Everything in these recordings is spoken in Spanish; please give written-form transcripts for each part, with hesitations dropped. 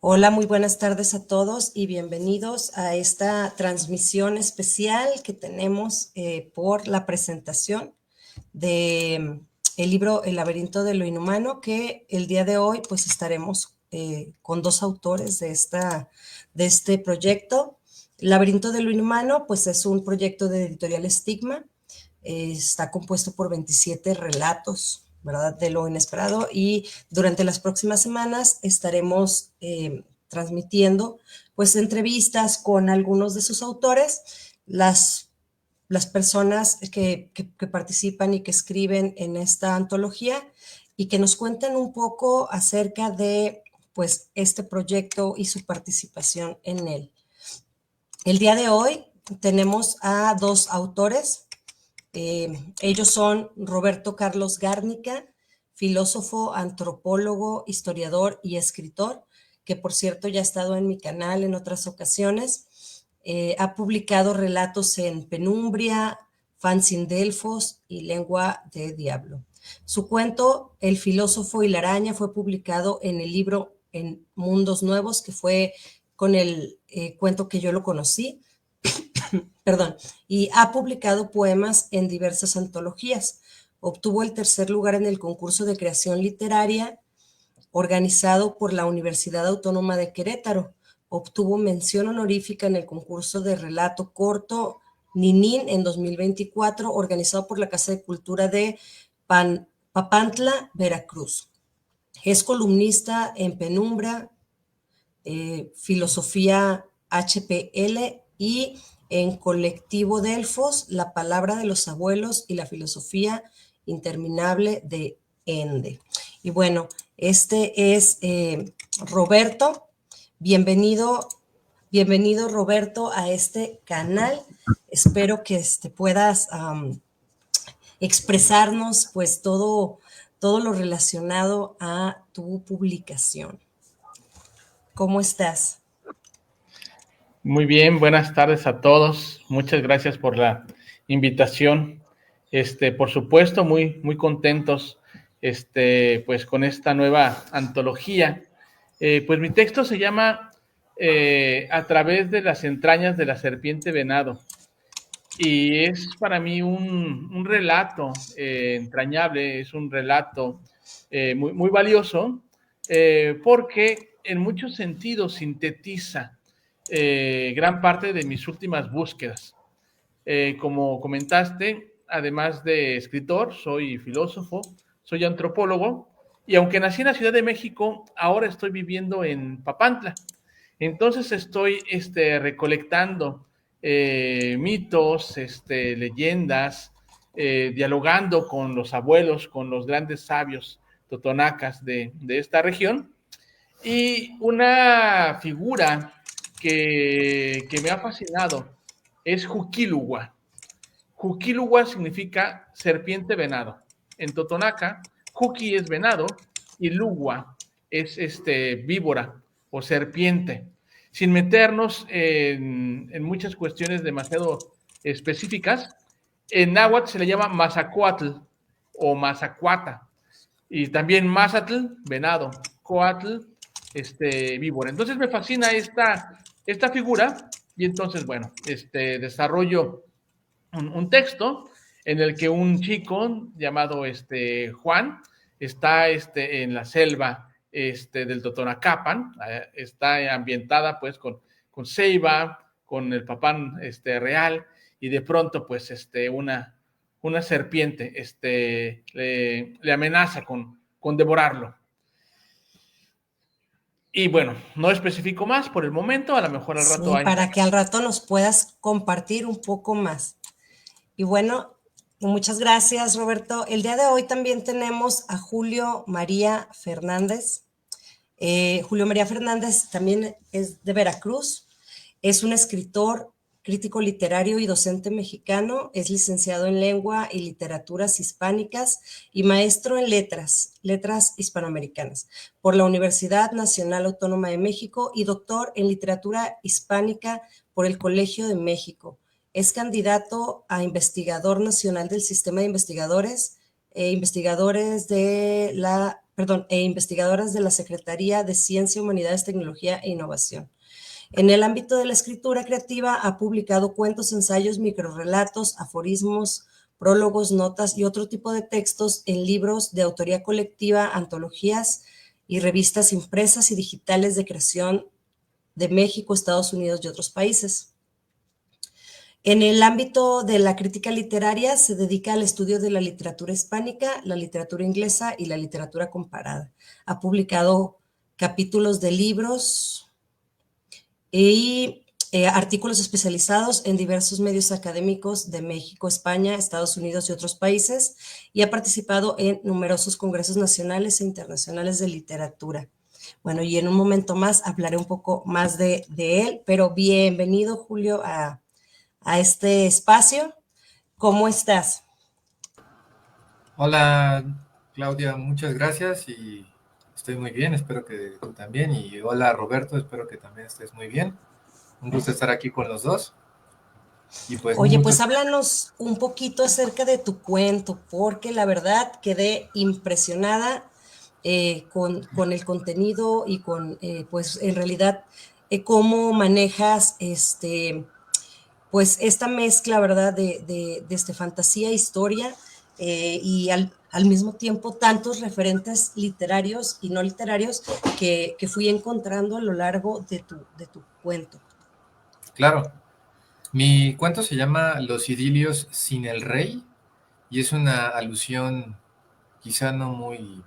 Hola, muy buenas tardes a todos y bienvenidos a esta transmisión especial que tenemos por la presentación de el libro El laberinto de lo inhumano, que el día de hoy pues estaremos con dos autores de este proyecto. El laberinto de lo inhumano pues es un proyecto de Editorial Estigma. Está compuesto por 27 relatos, ¿verdad?, de lo inesperado, y durante las próximas semanas estaremos transmitiendo pues entrevistas con algunos de sus autores. Las personas que participan y que escriben en esta antología y que nos cuenten un poco acerca de pues este proyecto y su participación en él. El día de hoy tenemos a dos autores. Ellos son Roberto Carlos Gárnica, filósofo, antropólogo, historiador y escritor, que por cierto ya ha estado en mi canal en otras ocasiones. Ha publicado relatos en Penumbria, Fanzine Delfos y Lengua de Diablo. Su cuento, El filósofo y la araña, fue publicado en el libro En Mundos Nuevos, que fue con el cuento que yo lo conocí. Perdón, y ha publicado poemas en diversas antologías. Obtuvo el tercer lugar en el concurso de creación literaria organizado por la Universidad Autónoma de Querétaro. Obtuvo mención honorífica en el concurso de relato corto Ninín en 2024, organizado por la Casa de Cultura de Papantla, Veracruz. Es columnista en Penumbra, Filosofía HPL y en Colectivo Delfos, La palabra de los abuelos y la filosofía interminable de Ende. Y bueno, este es Roberto. Bienvenido, bienvenido Roberto a este canal. Espero que puedas expresarnos pues todo lo relacionado a tu publicación. ¿Cómo estás? Muy bien, buenas tardes a todos. Muchas gracias por la invitación. Por supuesto, muy contentos, pues con esta nueva antología. Pues mi texto se llama A través de las entrañas de la serpiente venado. Y es para mí un relato entrañable, es un relato muy valioso, porque en muchos sentidos sintetiza gran parte de mis últimas búsquedas. Como comentaste, además de escritor, soy filósofo, soy antropólogo, y aunque nací en la Ciudad de México, ahora estoy viviendo en Papantla. Entonces estoy recolectando mitos, leyendas, dialogando con los abuelos, con los grandes sabios totonacas de esta región. Y una figura que me ha fascinado es Juquilugua. Juquilugua significa serpiente venado. En totonaca, Juqui es venado y Lugua es víbora o serpiente. Sin meternos en muchas cuestiones demasiado específicas, en náhuatl se le llama Mazacuatl o Mazacuata. Y también Mazatl, venado, Coatl, víbora. Entonces me fascina esta figura y entonces, bueno, desarrollo un texto en el que un chico llamado Juan está en la selva del Totonacapan, está ambientada pues con ceiba, con el papán real, y de pronto pues una serpiente le amenaza con devorarlo. Y bueno, no especifico más por el momento, a lo mejor al rato Sí, hay. para que al rato nos puedas compartir un poco más. Y bueno, muchas gracias, Roberto. El día de hoy también tenemos a Julio María Fernández. Julio María Fernández también es de Veracruz. Es un escritor, crítico literario y docente mexicano. Es licenciado en Lengua y Literaturas Hispánicas y maestro en letras hispanoamericanas, por la Universidad Nacional Autónoma de México y doctor en Literatura Hispánica por el Colegio de México. Es candidato a investigador nacional del Sistema de Investigadores de la e investigadoras de la Secretaría de Ciencia, Humanidades, Tecnología e Innovación. En el ámbito de la escritura creativa ha publicado cuentos, ensayos, microrrelatos, aforismos, prólogos, notas y otro tipo de textos en libros de autoría colectiva, antologías y revistas impresas y digitales de creación de México, Estados Unidos y otros países. En el ámbito de la crítica literaria se dedica al estudio de la literatura hispánica, la literatura inglesa y la literatura comparada. Ha publicado capítulos de libros y artículos especializados en diversos medios académicos de México, España, Estados Unidos y otros países, y ha participado en numerosos congresos nacionales e internacionales de literatura. Bueno, y en un momento más hablaré un poco más de él, pero bienvenido, Julio, a este espacio. ¿Cómo estás? Hola Claudia, muchas gracias y estoy muy bien, espero que tú también. Y hola Roberto, espero que también estés muy bien. Un gusto estar aquí con los dos. Y pues Oye, muchos, pues háblanos un poquito acerca de tu cuento, porque la verdad quedé impresionada con el contenido y con, pues en realidad, cómo manejas pues esta mezcla, ¿verdad?, de fantasía, historia y al mismo tiempo tantos referentes literarios y no literarios que fui encontrando a lo largo de tu cuento. claro, mi cuento se llama Los idilios sin el rey y es una alusión quizá no muy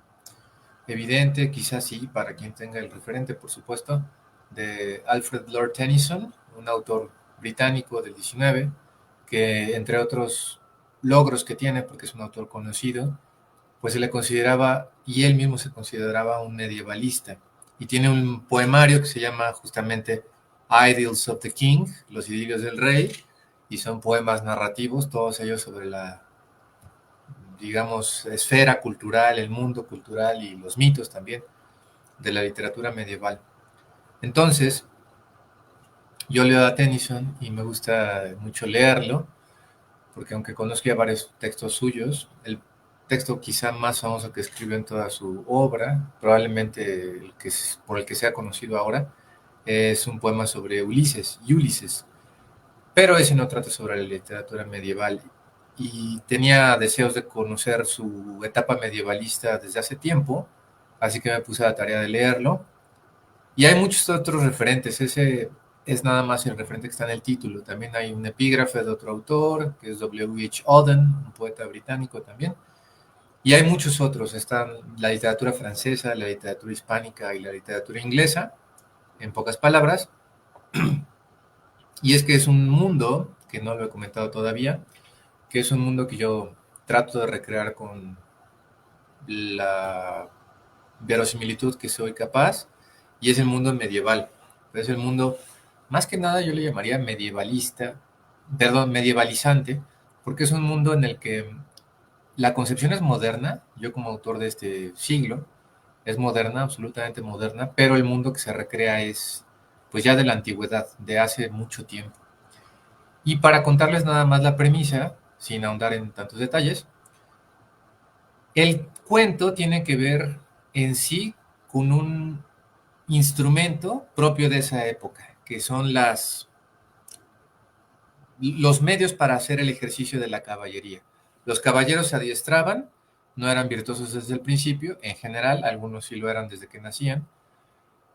evidente, quizá sí, para quien tenga el referente, por supuesto, de Alfred Lord Tennyson, un autor británico del 19, que entre otros logros que tiene, porque es un autor conocido, pues se le consideraba, y él mismo se consideraba un medievalista. Y tiene un poemario que se llama justamente Idylls of the King, los idilios del rey, y son poemas narrativos, todos ellos sobre la, digamos, esfera cultural, el mundo cultural y los mitos también de la literatura medieval. Entonces, yo leo a Tennyson y me gusta mucho leerlo, porque aunque conozco ya varios textos suyos, el texto quizá más famoso que escribió en toda su obra, probablemente el que por el que sea conocido ahora, es un poema sobre Ulises, pero ese no trata sobre la literatura medieval. Y tenía deseos de conocer su etapa medievalista desde hace tiempo, así que me puse a la tarea de leerlo. Y hay muchos otros referentes, ese es nada más el referente que está en el título. También hay un epígrafe de otro autor, que es W. H. Auden, un poeta británico también. Y hay muchos otros, están la literatura francesa, la literatura hispánica y la literatura inglesa, en pocas palabras. Y es que es un mundo, que no lo he comentado todavía, que es un mundo que yo trato de recrear con la verosimilitud que soy capaz, y es el mundo medieval. Es el mundo, más que nada yo le llamaría medievalista, perdón, medievalizante, porque es un mundo en el que la concepción es moderna, yo como autor de este siglo, es moderna, absolutamente moderna, pero el mundo que se recrea es pues ya de la antigüedad, de hace mucho tiempo. Y para contarles nada más la premisa, sin ahondar en tantos detalles, el cuento tiene que ver en sí con un instrumento propio de esa época, que son los medios para hacer el ejercicio de la caballería. Los caballeros se adiestraban, no eran virtuosos desde el principio, en general, algunos sí lo eran desde que nacían,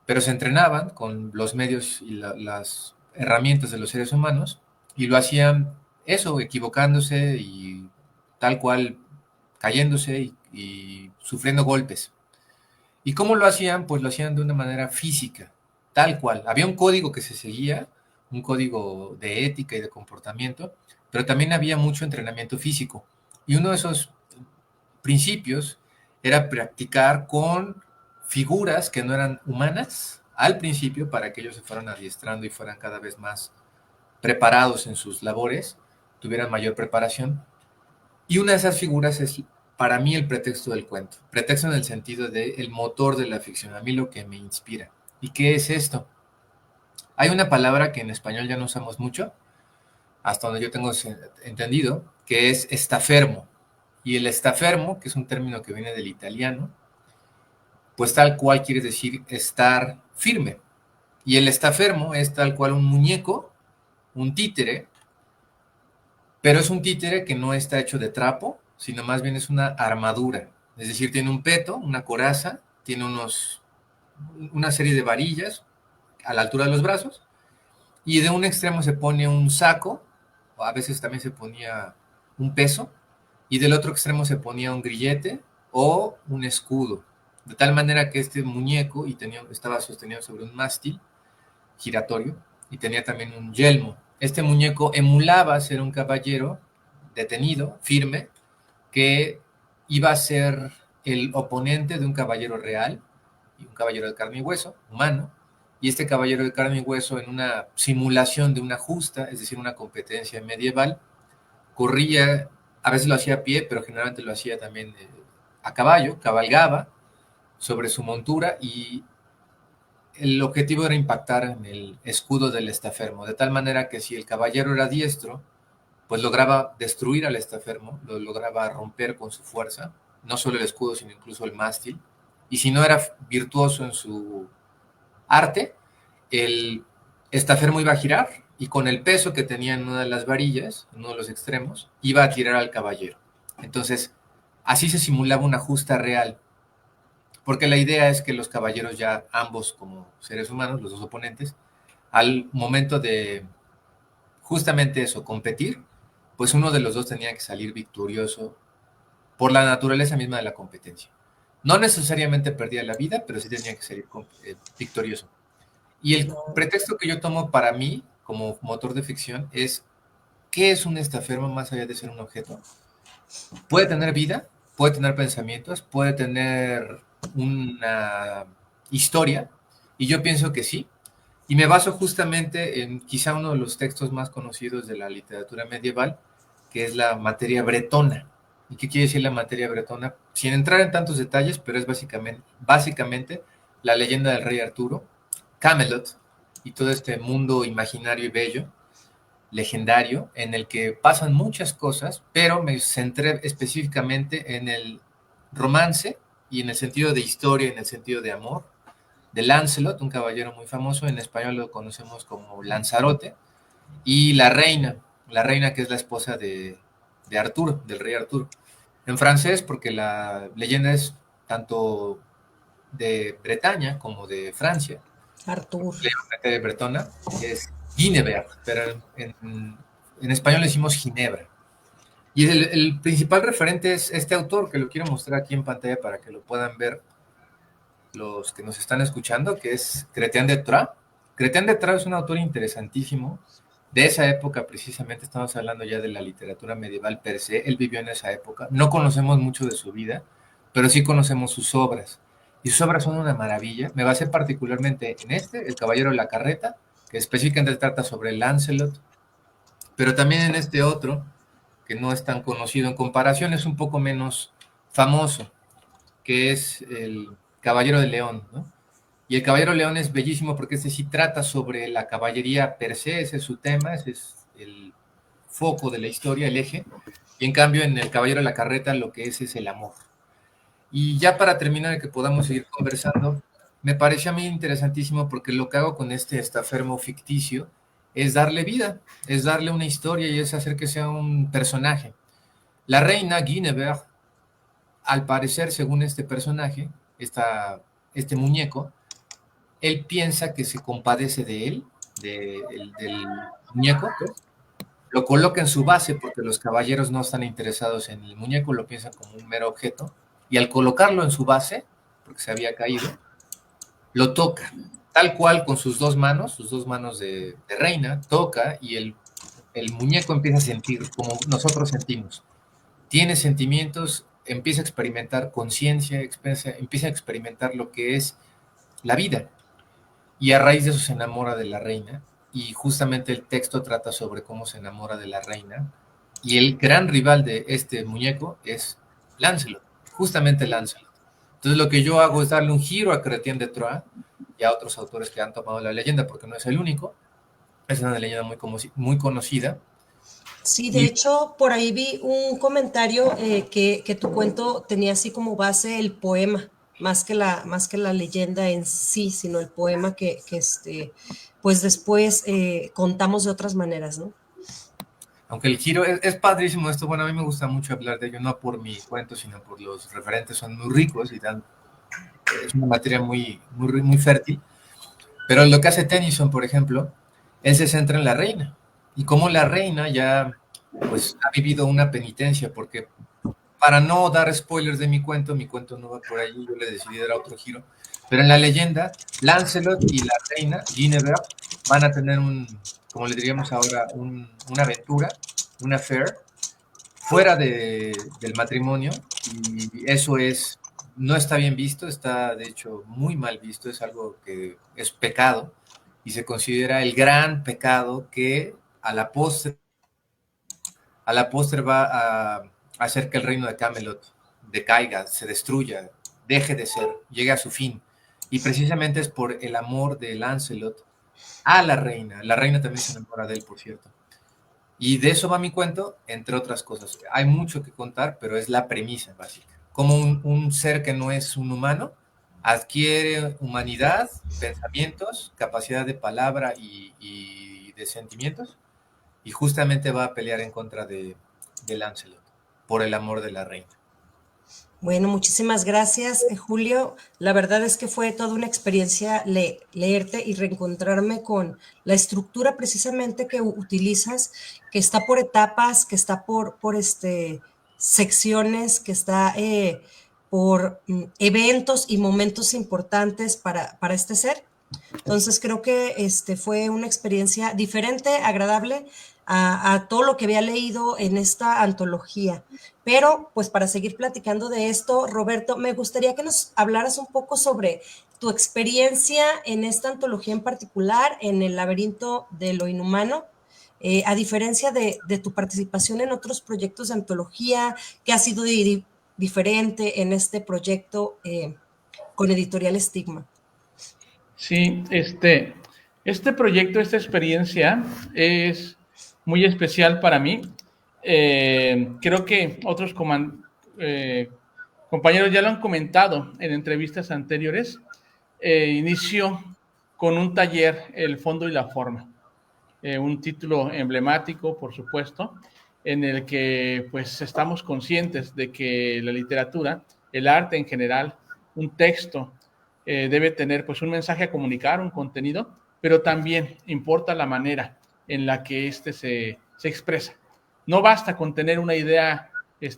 pero se entrenaban con los medios y las herramientas de los seres humanos y lo hacían eso, equivocándose y tal cual cayéndose y sufriendo golpes. ¿Y cómo lo hacían? Pues lo hacían de una manera física, tal cual. Había un código que se seguía, un código de ética y de comportamiento, pero también había mucho entrenamiento físico. Y uno de esos principios era practicar con figuras que no eran humanas al principio para que ellos se fueran adiestrando y fueran cada vez más preparados en sus labores, tuvieran mayor preparación. Y una de esas figuras es para mí el pretexto del cuento. Pretexto en el sentido de el motor de la ficción, a mí lo que me inspira. ¿Y qué es esto? Hay una palabra que en español ya no usamos mucho, hasta donde yo tengo entendido, que es estafermo. Y el estafermo, que es un término que viene del italiano, pues tal cual quiere decir estar firme. Y el estafermo es tal cual un muñeco, un títere, pero es un títere que no está hecho de trapo, sino más bien es una armadura. Es decir, tiene un peto, una coraza, tiene una serie de varillas a la altura de los brazos, y de un extremo se pone un saco, o a veces también se ponía un peso, y del otro extremo se ponía un grillete o un escudo, de tal manera que este muñeco estaba sostenido sobre un mástil giratorio y tenía también un yelmo. Este muñeco emulaba ser un caballero detenido, firme, que iba a ser el oponente de un caballero real, y un caballero de carne y hueso, humano, y este caballero de carne y hueso en una simulación de una justa, es decir, una competencia medieval, corría, a veces lo hacía a pie, pero generalmente lo hacía también a caballo, cabalgaba sobre su montura y el objetivo era impactar en el escudo del estafermo, de tal manera que si el caballero era diestro, pues lograba destruir al estafermo, lo lograba romper con su fuerza, no solo el escudo, sino incluso el mástil, y si no era virtuoso en su arte, el estafermo iba a girar y con el peso que tenía en una de las varillas, en uno de los extremos, iba a tirar al caballero. Entonces, así se simulaba una justa real, porque la idea es que los caballeros ya ambos como seres humanos, los dos oponentes, al momento de justamente eso, competir, pues uno de los dos tenía que salir victorioso por la naturaleza misma de la competencia. No necesariamente perdía la vida, pero sí tenía que salir victorioso. Y el pretexto que yo tomo para mí, como motor de ficción, es ¿qué es un estafermo más allá de ser un objeto? Puede tener vida, puede tener pensamientos, puede tener una historia, y yo pienso que sí. Y me baso justamente en quizá uno de los textos más conocidos de la literatura medieval, que es la materia bretona. ¿Y qué quiere decir la materia bretona? Sin entrar en tantos detalles, pero es básicamente la leyenda del rey Arturo, Camelot, y todo este mundo imaginario y bello, legendario, en el que pasan muchas cosas, pero me centré específicamente en el romance y en el sentido de historia, en el sentido de amor, de Lancelot, un caballero muy famoso, en español lo conocemos como Lanzarote, y la reina que es la esposa de Arturo, del rey Arturo. En francés, porque la leyenda es tanto de Bretaña como de Francia, Artur. de Bretona, es Guinevere, pero en español le decimos Ginebra. Y el principal referente es este autor, que lo quiero mostrar aquí en pantalla para que lo puedan ver los que nos están escuchando, que es Chrétien de Troyes. Chrétien de Troyes es un autor interesantísimo. De esa época, precisamente, estamos hablando ya de la literatura medieval per se. Él vivió en esa época. No conocemos mucho de su vida, pero sí conocemos sus obras. Y sus obras son una maravilla. Me basé particularmente en El Caballero de la Carreta, que específicamente trata sobre Lancelot, pero también en este otro, que no es tan conocido en comparación, es un poco menos famoso, que es El Caballero de León, ¿no? Y El Caballero de León es bellísimo porque este sí trata sobre la caballería per se, ese es su tema, ese es el foco de la historia, el eje. Y en cambio en El Caballero de la Carreta lo que es el amor. Y ya para terminar, que podamos seguir conversando, me pareció a mí interesantísimo porque lo que hago con este estafermo ficticio es darle vida, es darle una historia y es hacer que sea un personaje. La reina Guinevere, al parecer, según este personaje, este muñeco, él piensa que se compadece de él, del muñeco, pues, lo coloca en su base porque los caballeros no están interesados en el muñeco, lo piensan como un mero objeto, y al colocarlo en su base, porque se había caído, lo toca, tal cual con sus dos manos de reina, toca y el muñeco empieza a sentir como nosotros sentimos. Tiene sentimientos, empieza a experimentar conciencia, empieza a experimentar lo que es la vida. Y a raíz de eso se enamora de la reina. Y justamente el texto trata sobre cómo se enamora de la reina. Y el gran rival de este muñeco es Lancelot, justamente Lancelot. Entonces lo que yo hago es darle un giro a Chrétien de Troyes y a otros autores que han tomado la leyenda, porque no es el único. Es una leyenda muy conocida. Sí, de Y hecho, por ahí vi un comentario que tu cuento tenía así como base el poema. más que la leyenda en sí, sino el poema que pues después contamos de otras maneras, ¿no? Aunque el giro es padrísimo esto, bueno, a mí me gusta mucho hablar de ello, no por mi cuento, sino por los referentes, son muy ricos y dan, es una materia muy fértil. Pero lo que hace Tennyson, por ejemplo, él se centra en la reina. Y como la reina ya pues ha vivido una penitencia, porque para no dar spoilers de mi cuento no va por ahí, yo le decidí dar otro giro. Pero en la leyenda, Lancelot y la reina, Guinevere, van a tener como le diríamos ahora, una aventura, un affair, fuera del matrimonio, y eso no está bien visto, está de hecho muy mal visto, es algo que es pecado, y se considera el gran pecado que a la postre va a hacer que el reino de Camelot decaiga, se destruya, deje de ser, llegue a su fin. Y precisamente es por el amor de Lancelot a la reina. La reina también se enamora de él, por cierto. Y de eso va mi cuento, entre otras cosas. Hay mucho que contar, pero es la premisa básica. Como un ser que no es un humano adquiere humanidad, pensamientos, capacidad de palabra y de sentimientos, y justamente va a pelear en contra de Lancelot por el amor de la reina. Bueno, muchísimas gracias, Julio. La verdad es que fue toda una experiencia leerte y reencontrarme con la estructura precisamente que utilizas, que está por etapas, que está por secciones, que está por eventos y momentos importantes para este ser. Entonces creo que fue una experiencia diferente, agradable a todo lo que había leído en esta antología. Pero pues para seguir platicando de esto, Roberto, me gustaría que nos hablaras un poco sobre tu experiencia en esta antología en particular, en El laberinto de lo inhumano, a diferencia de tu participación en otros proyectos de antología, que ha sido diferente en este proyecto con Editorial Estigma. Sí, este proyecto, esta experiencia es muy especial para mí. Creo que otros compañeros ya lo han comentado en entrevistas anteriores. Inició con un taller, El fondo y la forma, un título emblemático, por supuesto, en el que pues estamos conscientes de que la literatura, el arte en general, un texto, debe tener pues un mensaje a comunicar, un contenido, pero también importa la manera en la que se expresa. No basta con tener una idea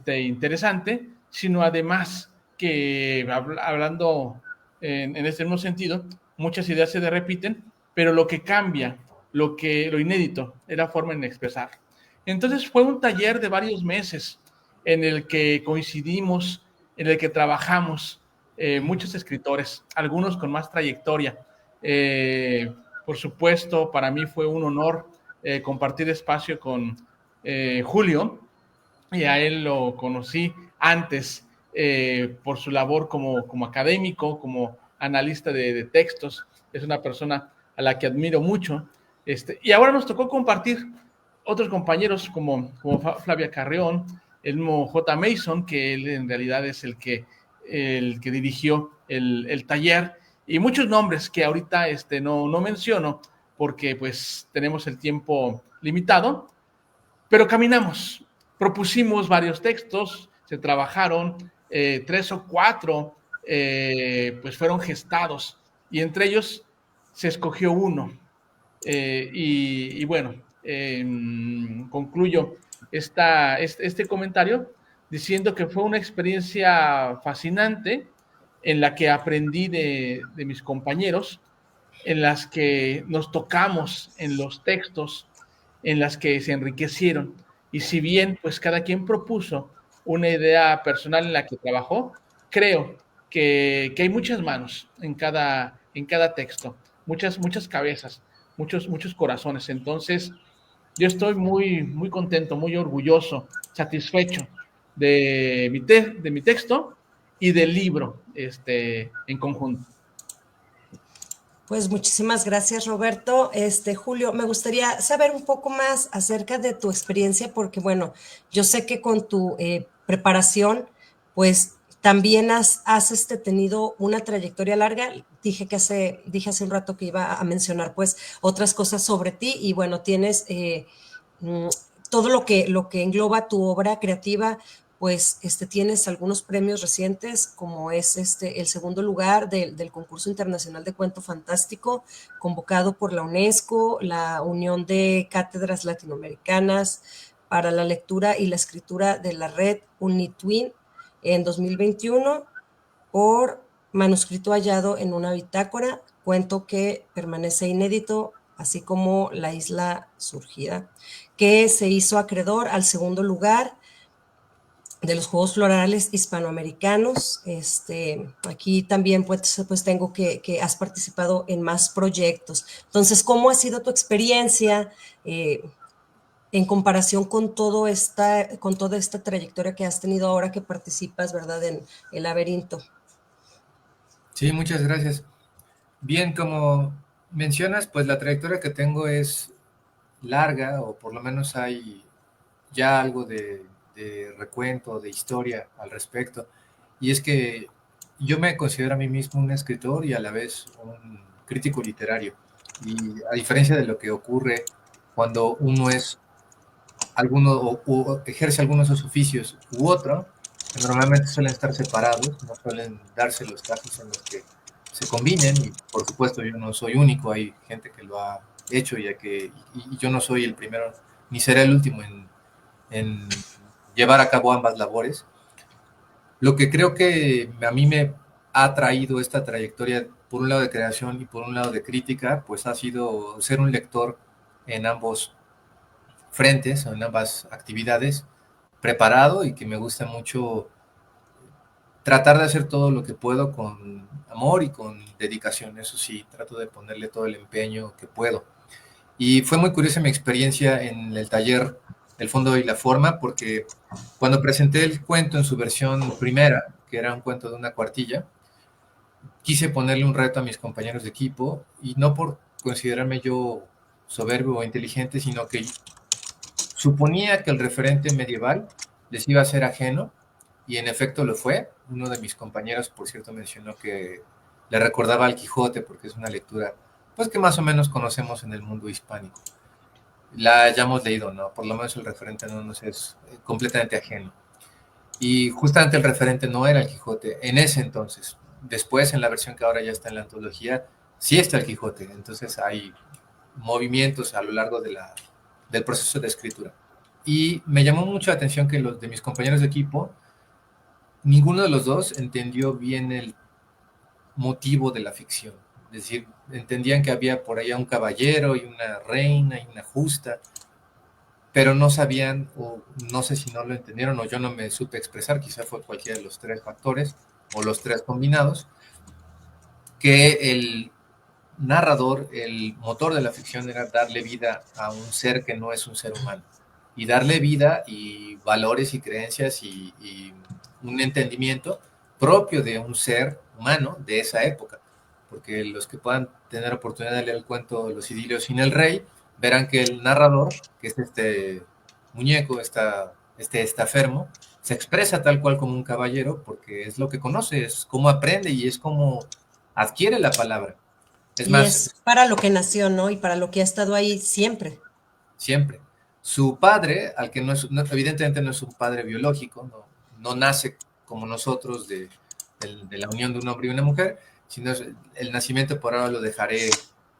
interesante, sino además que, hablando en este mismo sentido, muchas ideas se repiten, pero lo que cambia, lo inédito, es la forma en expresar. Entonces fue un taller de varios meses en el que coincidimos, en el que trabajamos muchos escritores, algunos con más trayectoria. Por supuesto, para mí fue un honor compartir espacio con Julio, y a él lo conocí antes por su labor como académico, como analista de textos. Es una persona a la que admiro mucho. Y ahora nos tocó compartir otros compañeros como Flavia Carreón, el mismo J. Mason, que él en realidad es el que dirigió el taller, y muchos nombres que ahorita no menciono porque pues tenemos el tiempo limitado, pero caminamos, propusimos varios textos, se trabajaron, 3 o 4 pues fueron gestados, y entre ellos se escogió uno. Y bueno, concluyo este comentario diciendo que fue una experiencia fascinante en la que aprendí de mis compañeros, en las que nos tocamos en los textos, en las que se enriquecieron. Y si bien pues cada quien propuso una idea personal en la que trabajó, creo que hay muchas manos en cada texto, muchas cabezas, muchos corazones. Entonces, yo estoy muy contento, muy orgulloso, satisfecho de mi texto y del libro en conjunto. Pues muchísimas gracias, Roberto. Julio, me gustaría saber un poco más acerca de tu experiencia, porque bueno, yo sé que con tu preparación, pues también has tenido una trayectoria larga. Dije hace un rato que iba a mencionar pues otras cosas sobre ti y bueno, tienes todo lo que engloba tu obra creativa, pues tienes algunos premios recientes, como es el segundo lugar del concurso internacional de cuento fantástico, convocado por la UNESCO, la Unión de Cátedras Latinoamericanas para la Lectura y la Escritura de la Red UNITWIN en 2021, por manuscrito hallado en una bitácora, cuento que permanece inédito, así como La Isla Surgida, que se hizo acreedor al segundo lugar de los Juegos Florales Hispanoamericanos. Aquí también pues tengo que has participado en más proyectos. Entonces, ¿cómo ha sido tu experiencia en comparación con toda esta trayectoria que has tenido ahora que participas, ¿verdad?, en El Laberinto? Sí, muchas gracias. Bien, como mencionas, pues la trayectoria que tengo es larga, o por lo menos hay ya algo de recuento, de historia al respecto. Y es que yo me considero a mí mismo un escritor y a la vez un crítico literario. Y a diferencia de lo que ocurre cuando uno es alguno o ejerce algunos de esos oficios u otro, que normalmente suelen estar separados, no suelen darse los casos en los que se combinen, y por supuesto yo no soy único, hay gente que lo ha hecho y yo no soy el primero, ni seré el último en llevar a cabo ambas labores. Lo que creo que a mí me ha traído esta trayectoria, por un lado de creación y por un lado de crítica, pues ha sido ser un lector en ambos frentes o en ambas actividades, preparado, y que me gusta mucho tratar de hacer todo lo que puedo con amor y con dedicación. Eso sí, trato de ponerle todo el empeño que puedo. Y fue muy curiosa mi experiencia en el taller El Fondo y la Forma, porque cuando presenté el cuento en su versión primera, que era un cuento de una cuartilla, quise ponerle un reto a mis compañeros de equipo, y no por considerarme yo soberbio o inteligente, sino que suponía que el referente medieval les iba a ser ajeno, y en efecto lo fue. Uno de mis compañeros, por cierto, mencionó que le recordaba al Quijote, porque es una lectura pues que más o menos conocemos en el mundo hispánico. La hayamos leído, ¿no? Por lo menos el referente no nos es completamente ajeno. Y justamente el referente no era el Quijote en ese entonces. Después, en la versión que ahora ya está en la antología, sí está el Quijote. Entonces hay movimientos a lo largo del proceso de escritura. Y me llamó mucho la atención que los de mis compañeros de equipo, ninguno de los dos entendió bien el motivo de la ficción. Es decir, entendían que había por allá un caballero y una reina y una justa, pero no sabían, o no sé si no lo entendieron, o yo no me supe expresar, quizá fue cualquiera de los tres factores, o los tres combinados, que el narrador, el motor de la ficción era darle vida a un ser que no es un ser humano, y darle vida y valores y creencias y un entendimiento propio de un ser humano de esa época, porque los que puedan tener oportunidad de leer el cuento Los idilios sin el rey, verán que el narrador, que es este muñeco, este estafermo, se expresa tal cual como un caballero, porque es lo que conoce, es cómo aprende y es cómo adquiere la palabra. Es Y más, es para lo que nació, ¿no? Y para lo que ha estado ahí siempre. siempre. Su padre, al que evidentemente no es un padre biológico, no nace como nosotros de la unión de un hombre y una mujer, sino el nacimiento, por ahora lo dejaré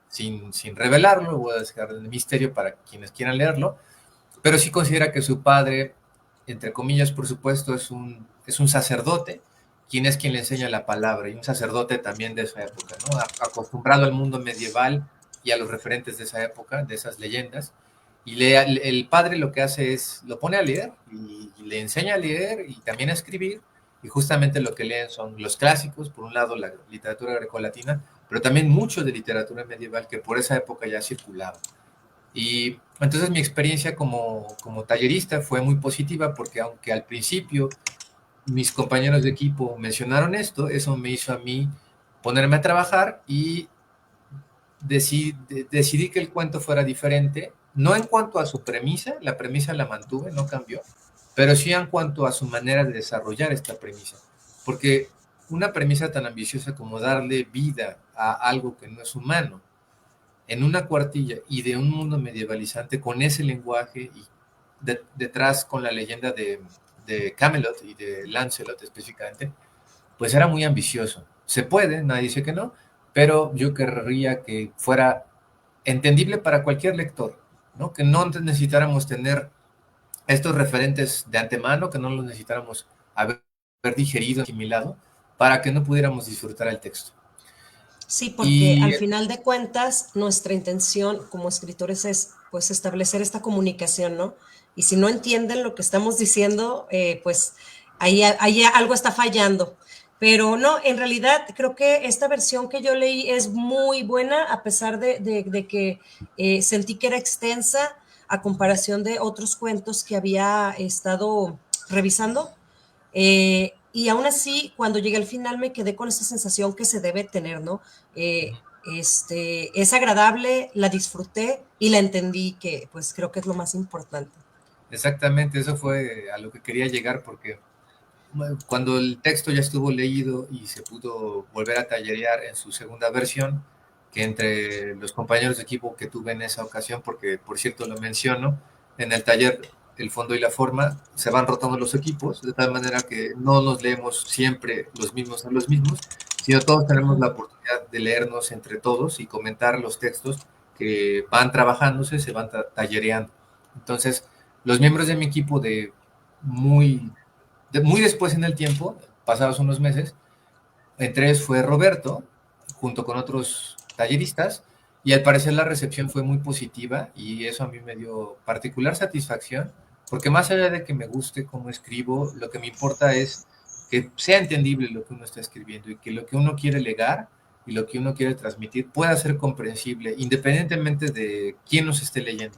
sin revelarlo, lo voy a dejar en el misterio para quienes quieran leerlo, pero sí considera que su padre, entre comillas, por supuesto, es un sacerdote, quien le enseña la palabra, y un sacerdote también de esa época, ¿no? Acostumbrado al mundo medieval y a los referentes de esa época, de esas leyendas. Y el padre lo que hace es, lo pone a leer y le enseña a leer y también a escribir, y justamente lo que leen son los clásicos, por un lado la literatura grecolatina, pero también mucho de literatura medieval que por esa época ya circulaba. Y entonces mi experiencia como tallerista fue muy positiva, porque aunque al principio mis compañeros de equipo mencionaron esto, eso me hizo a mí ponerme a trabajar y decidí que el cuento fuera diferente, no en cuanto a su premisa, la premisa la mantuve, no cambió, pero sí en cuanto a su manera de desarrollar esta premisa. porque una premisa tan ambiciosa como darle vida a algo que no es humano, en una cuartilla y de un mundo medievalizante con ese lenguaje y detrás con la leyenda de Camelot y de Lancelot específicamente, pues era muy ambicioso. Se puede, nadie dice que no, pero yo querría que fuera entendible para cualquier lector, ¿no? Que no necesitáramos tener estos referentes de antemano, que no los necesitáramos haber digerido, asimilado, para que no pudiéramos disfrutar el texto. Sí, porque Y al final de cuentas, nuestra intención como escritores es pues establecer esta comunicación, ¿no? Y si no entienden lo que estamos diciendo, pues ahí algo está fallando. Pero no, en realidad creo que esta versión que yo leí es muy buena, a pesar de que sentí que era extensa a comparación de otros cuentos que había estado revisando. Y aún así, cuando llegué al final me quedé con esa sensación que se debe tener, ¿no? Es agradable, la disfruté y la entendí, que pues creo que es lo más importante. exactamente eso fue a lo que quería llegar, porque cuando el texto ya estuvo leído y se pudo volver a tallerear en su segunda versión, que entre los compañeros de equipo que tuve en esa ocasión, porque por cierto lo menciono, en el taller el fondo y la forma se van rotando los equipos, de tal manera que no nos leemos siempre los mismos, sino todos tenemos la oportunidad de leernos entre todos y comentar los textos que van trabajándose, se van tallereando. Entonces, los miembros de mi equipo muy después en el tiempo, pasados unos meses, entre ellos fue Roberto, junto con otros talleristas, y al parecer la recepción fue muy positiva y eso a mí me dio particular satisfacción, porque más allá de que me guste cómo escribo, lo que me importa es que sea entendible lo que uno está escribiendo y que lo que uno quiere legar y lo que uno quiere transmitir pueda ser comprensible, independientemente de quién nos esté leyendo.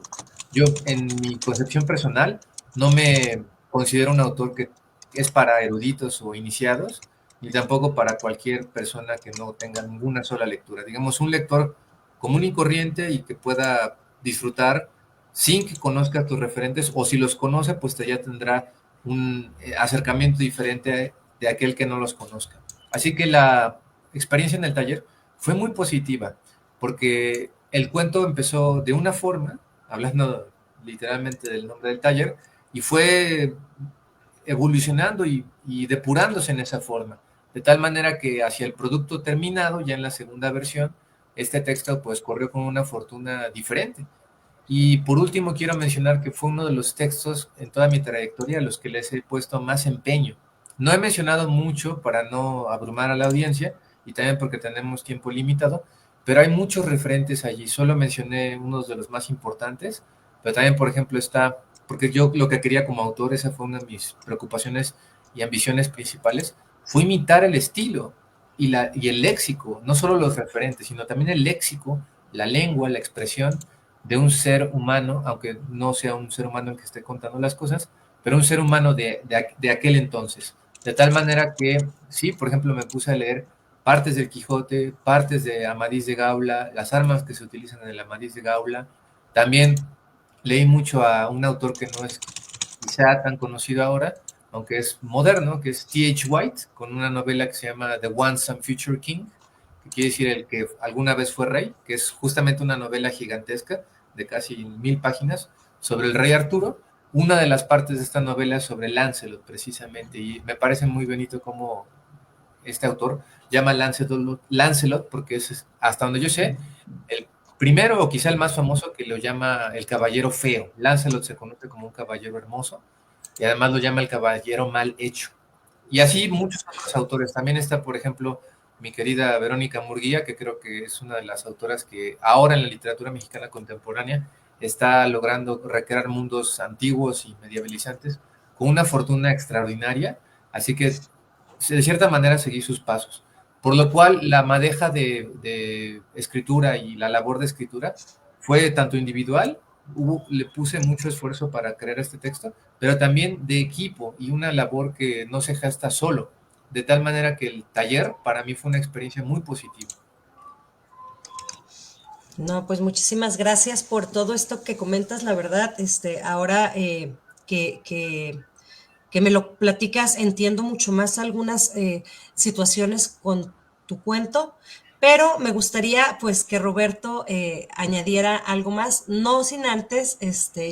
Yo, en mi concepción personal, no me considero un autor que es para eruditos o iniciados, ni tampoco para cualquier persona que no tenga ninguna sola lectura. Digamos, un lector común y corriente y que pueda disfrutar sin que conozca tus referentes, o si los conoce, pues ya tendrá un acercamiento diferente de aquel que no los conozca. Así que la experiencia en el taller fue muy positiva, porque el cuento empezó de una forma, hablando literalmente del nombre del taller, y fue evolucionando y depurándose en esa forma, de tal manera que hacia el producto terminado, ya en la segunda versión, este texto pues corrió con una fortuna diferente. Y por último quiero mencionar que fue uno de los textos en toda mi trayectoria a los que les he puesto más empeño. No he mencionado mucho para no abrumar a la audiencia y también porque tenemos tiempo limitado, pero hay muchos referentes allí. Solo mencioné unos de los más importantes, pero también, por ejemplo, está, porque yo lo que quería como autor, esa fue una de mis preocupaciones y ambiciones principales, fue imitar el estilo y el léxico, no solo los referentes, sino también el léxico, la lengua, la expresión de un ser humano, aunque no sea un ser humano el que esté contando las cosas, pero un ser humano de aquel entonces. De tal manera que, sí, por ejemplo, me puse a leer partes del Quijote, partes de Amadís de Gaula, las armas que se utilizan en el Amadís de Gaula. También leí mucho a un autor que no es quizá tan conocido ahora, aunque es moderno, que es T.H. White, con una novela que se llama The Once and Future King, que quiere decir el que alguna vez fue rey, que es justamente una novela gigantesca de casi 1000 páginas sobre el rey Arturo. Una de las partes de esta novela es sobre Lancelot, precisamente, y me parece muy bonito cómo este autor llama Lancelot porque es, hasta donde yo sé, el primero o quizá el más famoso que lo llama el caballero feo. Lancelot se conoce como un caballero hermoso y además lo llama el caballero mal hecho. Y así muchos otros autores. También está, por ejemplo, mi querida Verónica Murguía, que creo que es una de las autoras que ahora en la literatura mexicana contemporánea está logrando recrear mundos antiguos y medievalizantes con una fortuna extraordinaria. Así que, de cierta manera, seguí sus pasos. Por lo cual, la madeja de escritura y la labor de escritura fue tanto individual, le puse mucho esfuerzo para crear este texto, pero también de equipo y una labor que no se gesta solo, de tal manera que el taller para mí fue una experiencia muy positiva. No, pues muchísimas gracias por todo esto que comentas, la verdad, ahora que que me lo platicas, entiendo mucho más algunas situaciones con tu cuento, pero me gustaría pues que Roberto añadiera algo más, no sin antes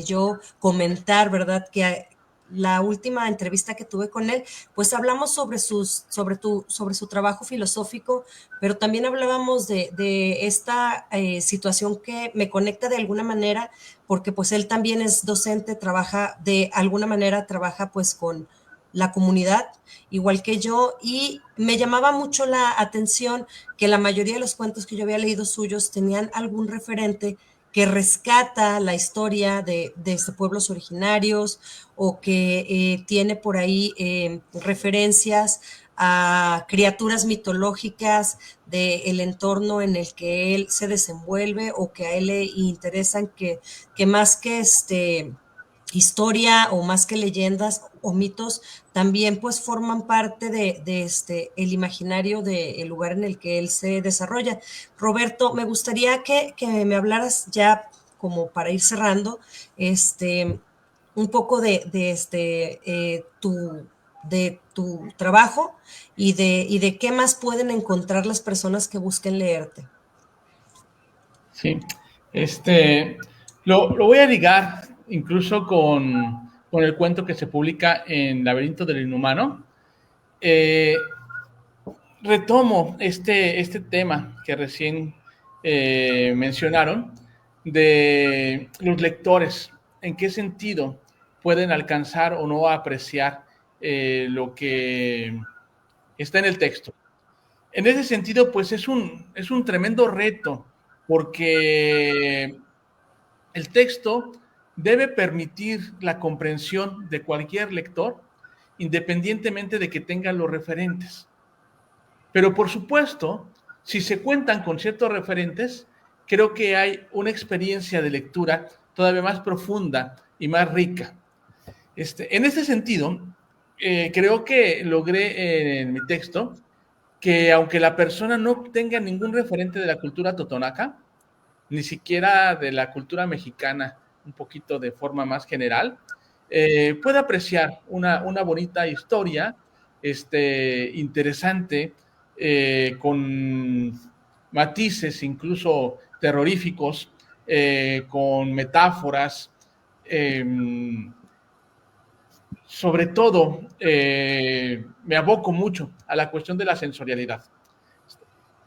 yo comentar, ¿verdad? Que la última entrevista que tuve con él, pues hablamos sobre su trabajo filosófico, pero también hablábamos de esta situación que me conecta de alguna manera, porque pues él también es docente, trabaja de alguna manera, trabaja pues con la comunidad, igual que yo, y me llamaba mucho la atención que la mayoría de los cuentos que yo había leído suyos tenían algún referente que rescata la historia de pueblos originarios o que tiene por ahí referencias a criaturas mitológicas del entorno en el que él se desenvuelve o que a él le interesan, que más que historia o más que leyendas o mitos, también pues forman parte de el imaginario del lugar en el que él se desarrolla. Roberto, me gustaría que me hablaras ya como para ir cerrando, un poco de tu trabajo y de qué más pueden encontrar las personas que busquen leerte. Sí, este, lo voy a ligar incluso con el cuento que se publica en Laberinto del Inhumano. Retomo este tema que recién mencionaron de los lectores, en qué sentido pueden alcanzar o no apreciar lo que está en el texto. En ese sentido, pues es un tremendo reto, porque el texto debe permitir la comprensión de cualquier lector, independientemente de que tenga los referentes. Pero por supuesto, si se cuentan con ciertos referentes, creo que hay una experiencia de lectura todavía más profunda y más rica. En este sentido, creo que logré en mi texto que aunque la persona no tenga ningún referente de la cultura totonaca, ni siquiera de la cultura mexicana, un poquito de forma más general, puede apreciar una bonita historia, interesante, con matices incluso terroríficos, con metáforas, eh, sobre todo, me aboco mucho a la cuestión de la sensorialidad.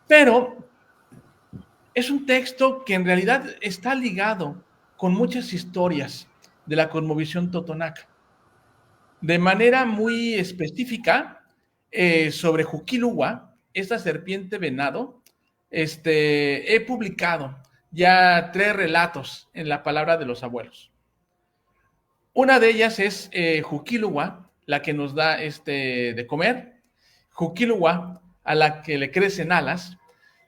Pero es un texto que en realidad está ligado con muchas historias de la cosmovisión totonaca. De manera muy específica, sobre Juquilugua, esta serpiente venado, he publicado ya 3 relatos en la palabra de los abuelos. Una de ellas es Juquilugua, la que nos da de comer, Juquilugua, a la que le crecen alas,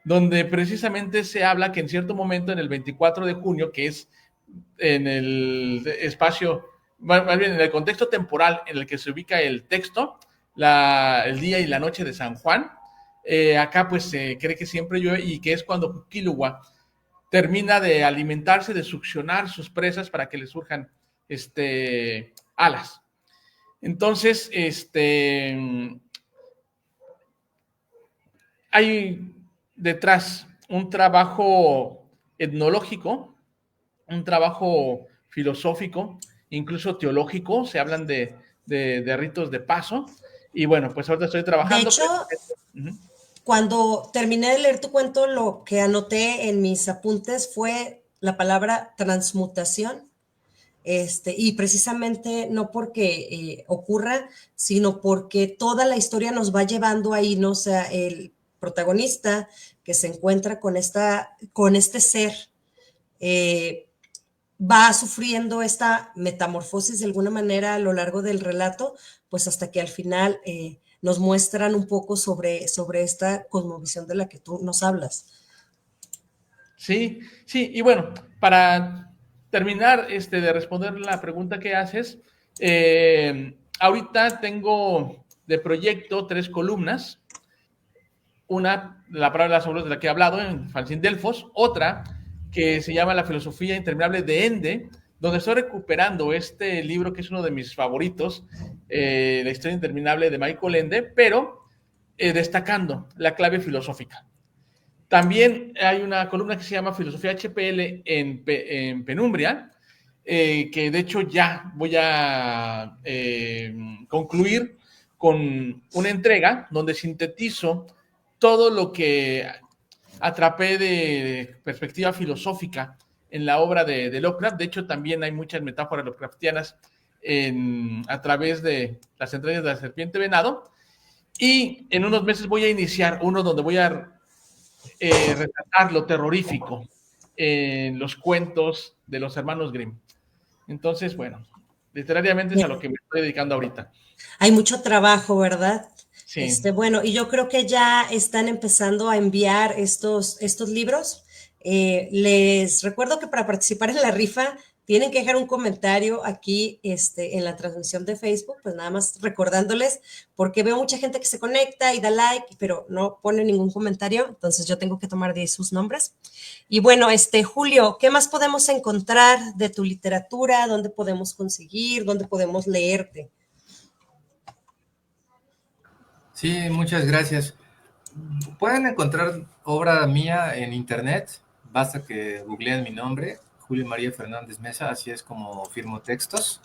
donde precisamente se habla que en cierto momento, en el 24 de junio, que es en el espacio, más bien en el contexto temporal en el que se ubica el texto, el día y la noche de San Juan, acá pues se cree que siempre llueve y que es cuando Juquilugua termina de alimentarse, de succionar sus presas para que le surjan alas. Entonces, hay detrás un trabajo etnológico, un trabajo filosófico, incluso teológico, se hablan de ritos de paso, y bueno, pues ahorita estoy De trabajando. hecho, cuando terminé de leer tu cuento, lo que anoté en mis apuntes fue la palabra transmutación. Y precisamente no porque ocurra, sino porque toda la historia nos va llevando ahí, ¿no? O sea, el protagonista que se encuentra con este ser, va sufriendo esta metamorfosis de alguna manera a lo largo del relato, pues hasta que al final nos muestran un poco sobre esta cosmovisión de la que tú nos hablas. Sí, sí, y bueno, para terminar de responder la pregunta que haces, ahorita tengo de proyecto 3 columnas. Una, la palabra de las obras de la que he hablado en Fanzine Delfos, otra que se llama La filosofía interminable de Ende, donde estoy recuperando este libro que es uno de mis favoritos, La historia interminable de Michael Ende, pero destacando la clave filosófica. También hay una columna que se llama Filosofía HPL en Penumbria, que de hecho ya voy a concluir con una entrega donde sintetizo todo lo que atrapé de perspectiva filosófica en la obra de Lovecraft. De hecho, también hay muchas metáforas Lovecraftianas a través de las entrañas de la serpiente venado. Y en unos meses voy a iniciar uno donde voy a retratar lo terrorífico en los cuentos de los hermanos Grimm. Entonces, bueno, literariamente es a lo que me estoy dedicando ahorita. Hay mucho trabajo, ¿verdad? Sí. Bueno, y yo creo que ya están empezando a enviar estos libros. Les recuerdo que para participar en la rifa tienen que dejar un comentario aquí en la transmisión de Facebook, pues nada más recordándoles, porque veo mucha gente que se conecta y da like, pero no pone ningún comentario, entonces yo tengo que tomar de sus nombres. Y bueno, Julio, ¿qué más podemos encontrar de tu literatura? ¿Dónde podemos conseguir? ¿Dónde podemos leerte? Sí, muchas gracias. Pueden encontrar obra mía en internet, basta que googleen mi nombre, Julio María Fernández Mesa, así es como firmo textos.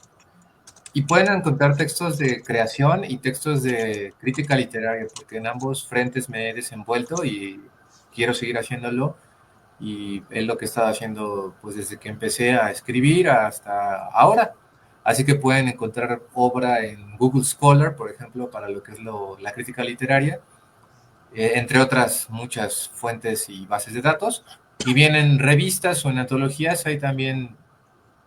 Y pueden encontrar textos de creación y textos de crítica literaria, porque en ambos frentes me he desenvuelto y quiero seguir haciéndolo. Y es lo que he estado haciendo pues desde que empecé a escribir hasta ahora. Así que pueden encontrar obra en Google Scholar, por ejemplo, para lo que es la crítica literaria, entre otras muchas fuentes y bases de datos. Y bien en revistas o en antologías hay también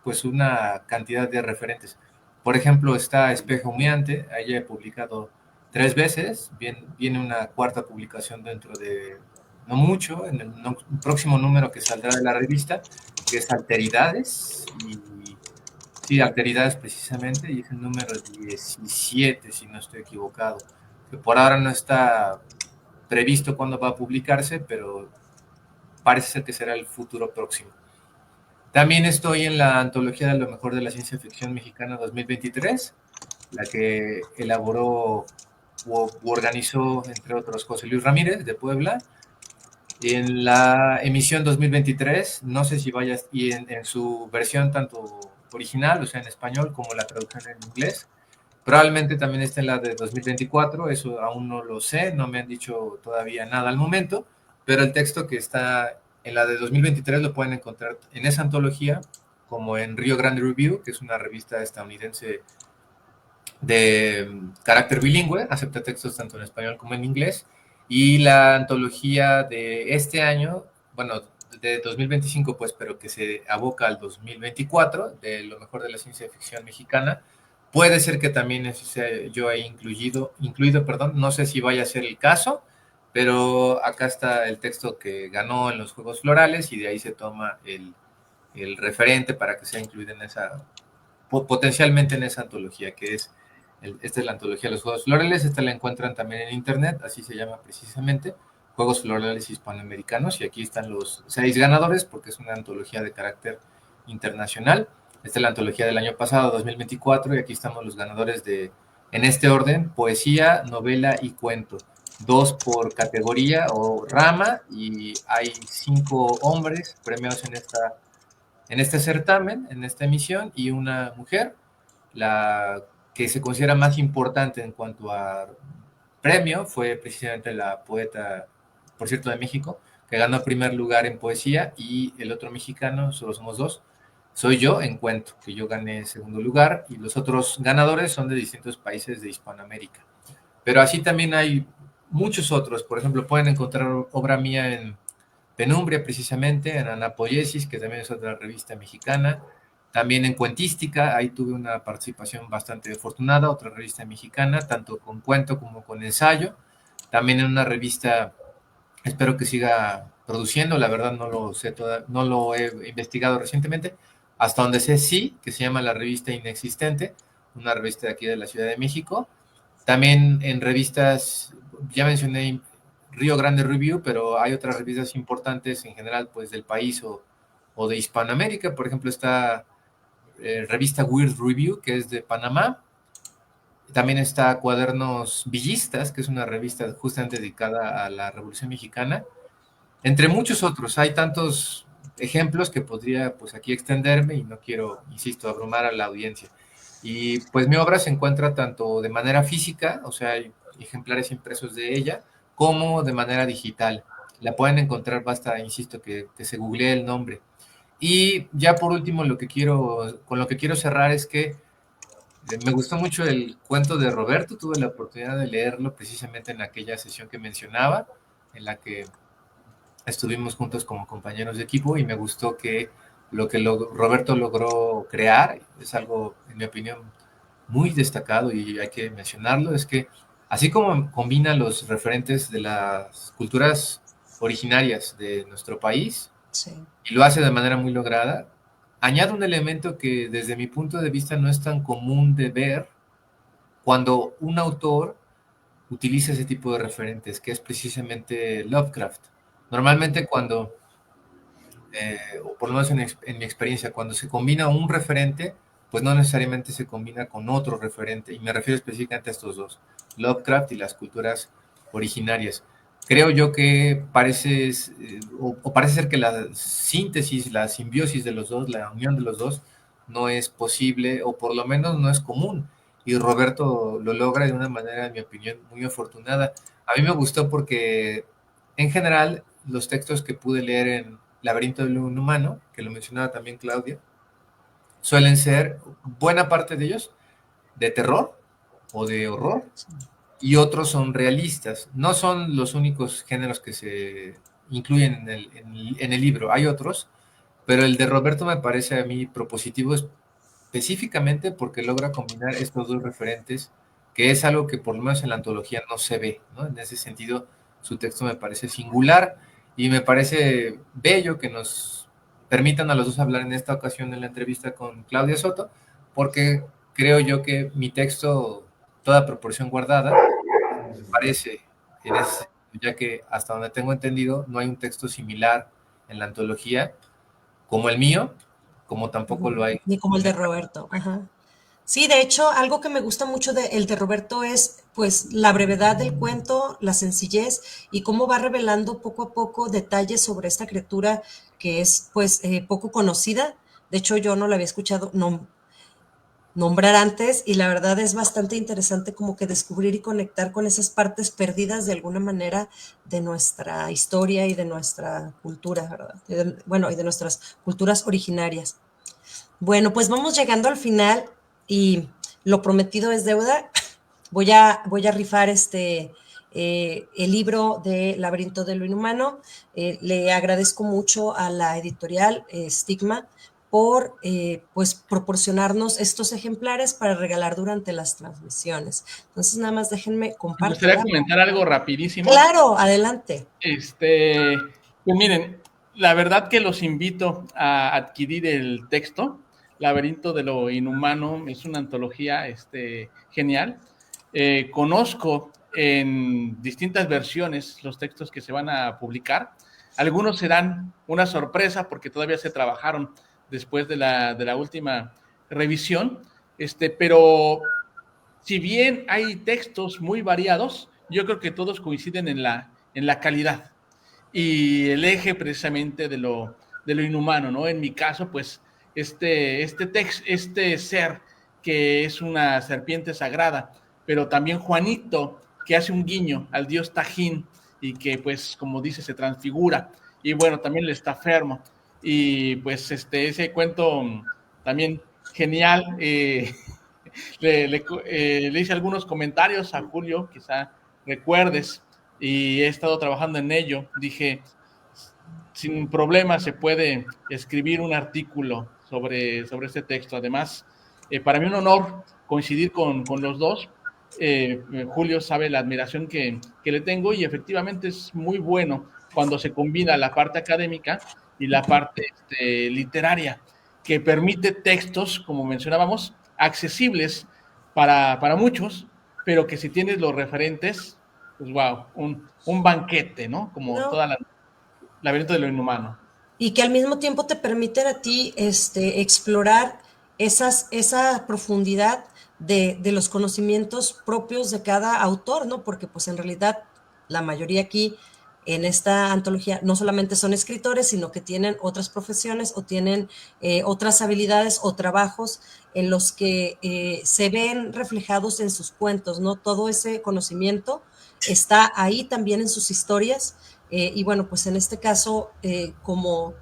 pues una cantidad de referentes. Por ejemplo, está Espejo Humeante, ahí he publicado 3 veces, viene una cuarta publicación dentro de no mucho, en el próximo número que saldrá de la revista, que es Alteridades, y sí, Alteridades precisamente, y es el número 17, si no estoy equivocado, que por ahora no está previsto cuándo va a publicarse, pero parece ser que será el futuro próximo. También estoy en la antología de lo mejor de la ciencia ficción mexicana 2023, la que elaboró u organizó, entre otros, José Luis Ramírez de Puebla. En la emisión 2023, no sé si vaya, y en su versión tanto original, o sea, en español, como la traducción en inglés. Probablemente también esté en la de 2024, eso aún no lo sé, no me han dicho todavía nada al momento, pero el texto que está en la de 2023 lo pueden encontrar en esa antología, como en Rio Grande Review, que es una revista estadounidense de carácter bilingüe, acepta textos tanto en español como en inglés, y la antología de este año, bueno, de 2025 pues, pero que se aboca al 2024, de lo mejor de la ciencia ficción mexicana, puede ser que también yo he incluido, perdón, no sé si vaya a ser el caso, pero acá está el texto que ganó en los Juegos Florales y de ahí se toma el referente para que sea incluido en esa, potencialmente en esa antología, que es, esta es la antología de los Juegos Florales, esta la encuentran también en internet, así se llama precisamente, Juegos Florales Hispanoamericanos, y aquí están los 6 ganadores, porque es una antología de carácter internacional. Esta es la antología del año pasado, 2024, y aquí estamos los ganadores en este orden, poesía, novela y cuento. 2 por categoría o rama, y hay 5 hombres premiados en este certamen, en esta emisión, y una mujer, la que se considera más importante en cuanto a premio fue precisamente la poeta, por cierto, de México, que ganó el primer lugar en poesía, y el otro mexicano, solo somos 2, soy yo en cuento, que yo gané segundo lugar, y los otros ganadores son de distintos países de Hispanoamérica. Pero así también hay muchos otros, por ejemplo, pueden encontrar obra mía en Penumbria, precisamente, en Anapoyesis, que también es otra revista mexicana. También en Cuentística, ahí tuve una participación bastante afortunada, otra revista mexicana, tanto con cuento como con ensayo. También en una revista, espero que siga produciendo, la verdad no lo sé, no lo he investigado recientemente, hasta donde sé sí, que se llama La Revista Inexistente, una revista de aquí de la Ciudad de México. También en revistas, ya mencioné Río Grande Review, pero hay otras revistas importantes en general, pues del país o de Hispanoamérica. Por ejemplo, está revista Weird Review, que es de Panamá. También está Cuadernos Villistas, que es una revista justamente dedicada a la Revolución Mexicana, entre muchos otros. Hay tantos ejemplos que podría pues aquí extenderme y no quiero, insisto, abrumar a la audiencia. Y pues mi obra se encuentra tanto de manera física, o sea, hay ejemplares impresos de ella, como de manera digital. La pueden encontrar, basta, insisto, que se googlee el nombre. Y ya por último, con lo que quiero cerrar es que me gustó mucho el cuento de Roberto, tuve la oportunidad de leerlo precisamente en aquella sesión que mencionaba, en la que estuvimos juntos como compañeros de equipo y me gustó que lo que Roberto logró crear es algo, en mi opinión, muy destacado y hay que mencionarlo, es que así como combina los referentes de las culturas originarias de nuestro país, Sí. y lo hace de manera muy lograda, añade un elemento que desde mi punto de vista no es tan común de ver cuando un autor utiliza ese tipo de referentes, que es precisamente Lovecraft. Normalmente cuando, o por lo menos en mi experiencia, cuando se combina un referente, pues no necesariamente se combina con otro referente, y me refiero específicamente a estos dos, Lovecraft y las culturas originarias. Creo yo que o parece ser que la síntesis, la simbiosis de los dos, la unión de los dos, no es posible, o por lo menos no es común. Y Roberto lo logra de una manera, en mi opinión, muy afortunada. A mí me gustó porque, en general, los textos que pude leer en Laberinto del Inhumano, que lo mencionaba también Claudia, suelen ser, buena parte de ellos, de terror o de horror, y otros son realistas. No son los únicos géneros que se incluyen en el libro, hay otros, pero el de Roberto me parece a mí propositivo específicamente porque logra combinar estos dos referentes, que es algo que por lo menos en la antología no se ve, ¿no? En ese sentido, su texto me parece singular y me parece bello que nos permitan a los dos hablar en esta ocasión en la entrevista con Claudia Soto, porque creo yo que mi texto, toda proporción guardada, parece, ya que hasta donde tengo entendido, no hay un texto similar en la antología como el mío, como tampoco lo hay. Ni como el de Roberto. Ajá. Sí, de hecho, algo que me gusta mucho de el de Roberto es, pues, la brevedad del cuento, la sencillez y cómo va revelando poco a poco detalles sobre esta criatura que es, pues, poco conocida. De hecho, yo no la había escuchado nombrar antes y la verdad es bastante interesante como que descubrir y conectar con esas partes perdidas de alguna manera de nuestra historia y de nuestra cultura, ¿verdad? Bueno, y de nuestras culturas originarias. Bueno, pues vamos llegando al final y lo prometido es deuda. Voy a rifar el libro de Laberinto de lo Inhumano. Le agradezco mucho a la editorial Stigma por pues proporcionarnos estos ejemplares para regalar durante las transmisiones. Entonces, nada más déjenme Me compartir. gustaría comentar algo rapidísimo. Claro, adelante. Pues miren, la verdad que los invito a adquirir el texto. Laberinto de lo Inhumano es una antología genial. Conozco en distintas versiones los textos que se van a publicar. Algunos serán una sorpresa porque todavía se trabajaron después de la última revisión, pero si bien hay textos muy variados, yo creo que todos coinciden en la calidad y el eje precisamente de lo inhumano, ¿no? En mi caso, pues, este ser que es una serpiente sagrada, pero también Juanito, que hace un guiño al dios Tajín y que, pues, como dice, se transfigura. Y bueno, también el estafermo. Y pues ese cuento también genial. Le hice algunos comentarios a Julio, quizá recuerdes, y he estado trabajando en ello. Dije, sin problema se puede escribir un artículo sobre este texto. Además, para mí un honor coincidir con los dos. Julio sabe la admiración que le tengo y efectivamente es muy bueno cuando se combina la parte académica y la parte literaria, que permite textos, como mencionábamos, accesibles para muchos, pero que si tienes los referentes, pues wow, un banquete, ¿no? Como No, toda la Laberinto de lo Inhumano. y que al mismo tiempo te permiten a ti explorar esa profundidad de los conocimientos propios de cada autor, ¿no? Porque pues en realidad la mayoría aquí en esta antología no solamente son escritores, sino que tienen otras profesiones o tienen otras habilidades o trabajos en los que se ven reflejados en sus cuentos, ¿no? Todo ese conocimiento está ahí también en sus historias. Y bueno, pues en este caso, como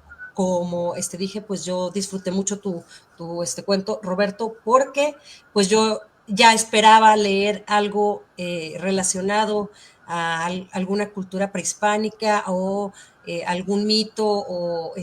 dije, pues yo disfruté mucho tu cuento, Roberto, porque pues yo ya esperaba leer algo relacionado a alguna cultura prehispánica o algún mito o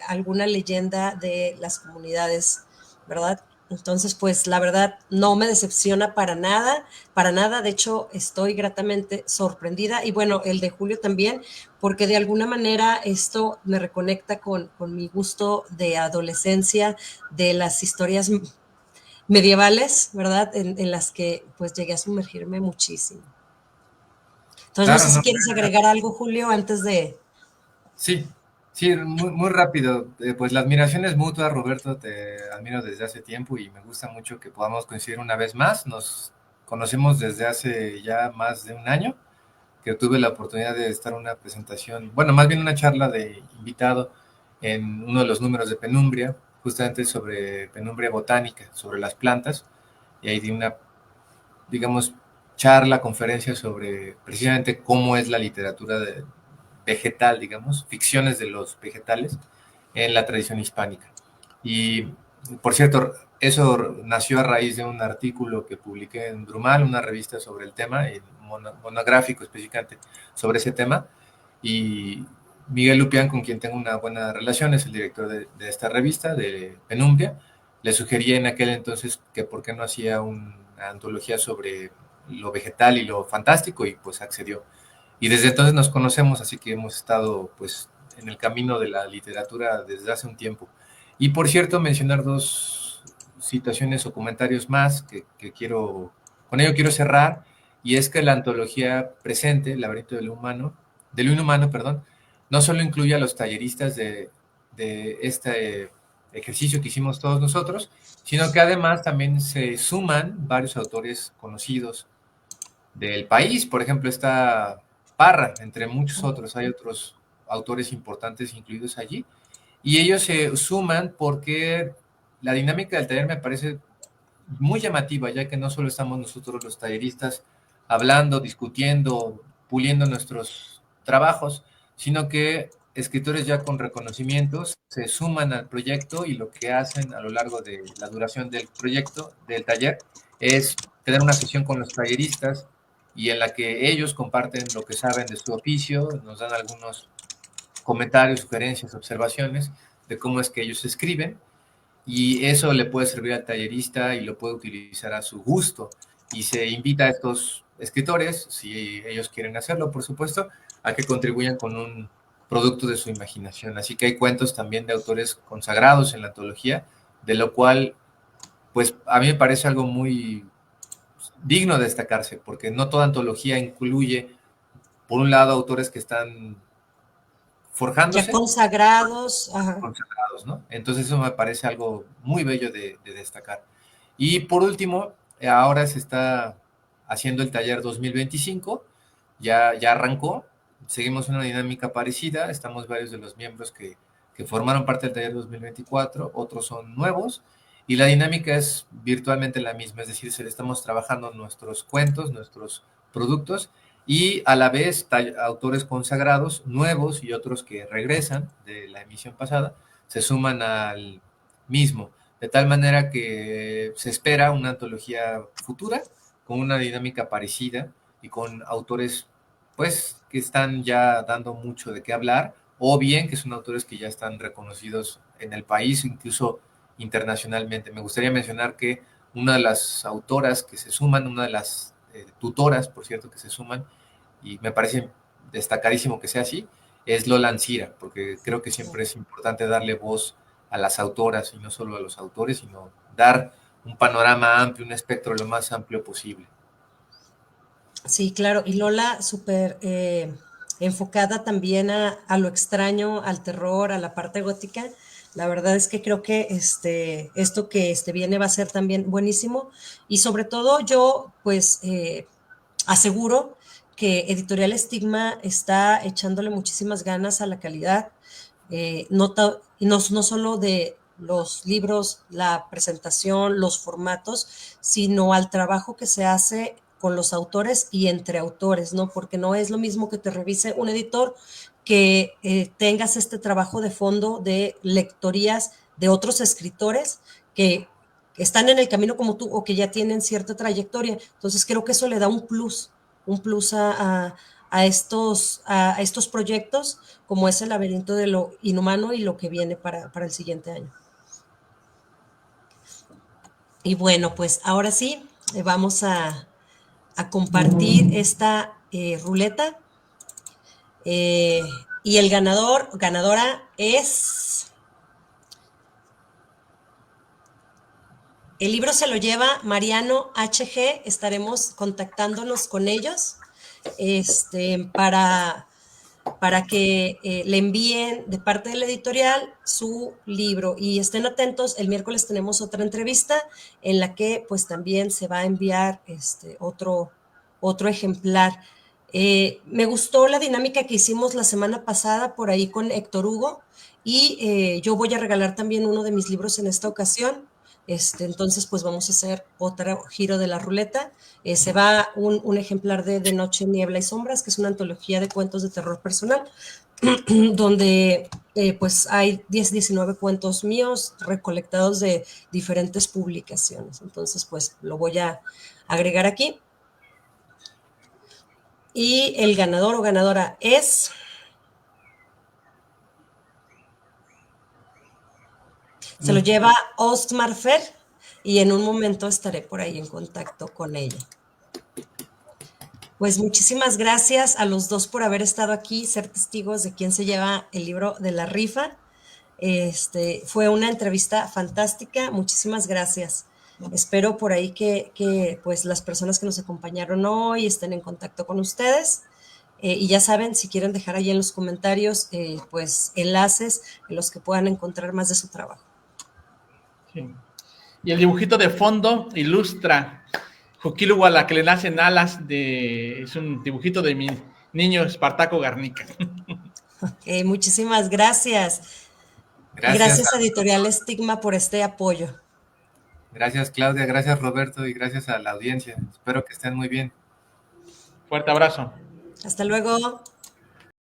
alguna leyenda de las comunidades, ¿verdad? Entonces, pues la verdad no me decepciona para nada, de hecho estoy gratamente sorprendida y bueno, el de Julio también, porque de alguna manera esto me reconecta con mi gusto de adolescencia, de las historias medievales, ¿verdad? En las que pues llegué a sumergirme muchísimo. Entonces, no Claro, sé si no. quieres agregar algo, Julio, antes de... Sí, sí, muy, muy rápido. Pues la admiración es mutua, Roberto, te admiro desde hace tiempo y me gusta mucho que podamos coincidir una vez más. Nos conocemos desde hace ya más de un año, que tuve la oportunidad de estar en una presentación, bueno, más bien una charla de invitado en uno de los números de Penumbria, justamente sobre penumbria botánica, sobre las plantas, y ahí di una, digamos, charla, conferencia sobre precisamente cómo es la literatura vegetal, digamos, ficciones de los vegetales en la tradición hispánica. Y, por cierto, eso nació a raíz de un artículo que publiqué en Drumal, una revista sobre el tema, monográfico específicamente sobre ese tema, y Miguel Lupián, con quien tengo una buena relación, es el director de esta revista, de Penumbria. Le sugería en aquel entonces que por qué no hacía una antología sobre lo vegetal y lo fantástico, y pues accedió. Y desde entonces nos conocemos, así que hemos estado pues en el camino de la literatura desde hace un tiempo. Y por cierto, mencionar dos situaciones o comentarios más que quiero, con ello quiero cerrar, y es que la antología presente, El laberinto del inhumano, perdón, no solo incluye a los talleristas de este ejercicio que hicimos todos nosotros, sino que además también se suman varios autores conocidos del país. Por ejemplo, está Parra, entre muchos otros. Hay otros autores importantes incluidos allí. Y ellos se suman porque la dinámica del taller me parece muy llamativa, ya que no solo estamos nosotros los talleristas hablando, discutiendo, puliendo nuestros trabajos, sino que escritores ya con reconocimientos se suman al proyecto y lo que hacen a lo largo de la duración del proyecto, del taller, es tener una sesión con los talleristas y en la que ellos comparten lo que saben de su oficio, nos dan algunos comentarios, sugerencias, observaciones de cómo es que ellos escriben, y eso le puede servir al tallerista y lo puede utilizar a su gusto. Y se invita a estos escritores, si ellos quieren hacerlo, por supuesto, a que contribuyan con un producto de su imaginación. Así que hay cuentos también de autores consagrados en la antología, de lo cual, pues a mí me parece algo muy digno de destacarse, porque no toda antología incluye, por un lado, autores que están Ya forjándose, consagrados, ajá. consagrados, ¿no? Entonces eso me parece algo muy bello de destacar. Y por último, ahora se está haciendo el taller 2025, ya arrancó, seguimos una dinámica parecida, estamos varios de los miembros que formaron parte del taller 2024, otros son nuevos, y la dinámica es virtualmente la misma, es decir, se le estamos trabajando nuestros cuentos, nuestros productos, y a la vez autores consagrados, nuevos y otros que regresan de la emisión pasada, se suman al mismo, de tal manera que se espera una antología futura con una dinámica parecida y con autores pues que están ya dando mucho de qué hablar, o bien que son autores que ya están reconocidos en el país, incluso internacionalmente. Me gustaría mencionar que una de las autoras que se suman, una de las tutoras, por cierto, que se suman, y me parece destacadísimo que sea así, es Lola Ancira, porque creo que siempre es importante darle voz a las autoras y no solo a los autores, sino dar un panorama amplio, un espectro lo más amplio posible. Sí, claro. Y Lola, súper enfocada también a lo extraño, al terror, a la parte gótica. La verdad es que creo que esto que viene va a ser también buenísimo y sobre todo yo pues aseguro que Editorial Estigma está echándole muchísimas ganas a la calidad, y no solo de los libros, la presentación, los formatos, sino al trabajo que se hace con los autores y entre autores, ¿no? Porque no es lo mismo que te revise un editor que tengas este trabajo de fondo de lectorías de otros escritores que están en el camino como tú o que ya tienen cierta trayectoria. Entonces creo que eso le da un plus a estos proyectos, como es el laberinto de lo inhumano y lo que viene para el siguiente año. Y bueno, pues ahora sí, vamos a compartir esta ruleta. Y el ganadora es... El libro se lo lleva Mariano HG, estaremos contactándonos con ellos para que le envíen de parte de la editorial su libro y estén atentos, el miércoles tenemos otra entrevista en la que pues también se va a enviar otro ejemplar. Me gustó la dinámica que hicimos la semana pasada por ahí con Héctor Hugo y yo voy a regalar también uno de mis libros en esta ocasión. Entonces, pues vamos a hacer otro giro de la ruleta. Se va un ejemplar de Noche, Niebla y Sombras, que es una antología de cuentos de terror personal, donde pues hay 19 cuentos míos recolectados de diferentes publicaciones. Entonces, pues lo voy a agregar aquí. Y el ganador o ganadora es... Se lo lleva Ostmar Fer y en un momento estaré por ahí en contacto con ella. Pues muchísimas gracias a los dos por haber estado aquí, ser testigos de quién se lleva el libro de la rifa. Fue una entrevista fantástica, muchísimas gracias. Espero por ahí que pues las personas que nos acompañaron hoy estén en contacto con ustedes. Y ya saben, si quieren dejar ahí en los comentarios, pues enlaces en los que puedan encontrar más de su trabajo. Sí. Y el dibujito de fondo ilustra Juquilhua, la que le nacen alas, es un dibujito de mi niño Espartaco Garnica. Okay, muchísimas gracias. Gracias a Editorial Estigma por este apoyo. Gracias, Claudia, gracias, Roberto, y gracias a la audiencia. Espero que estén muy bien. Fuerte abrazo. Hasta luego.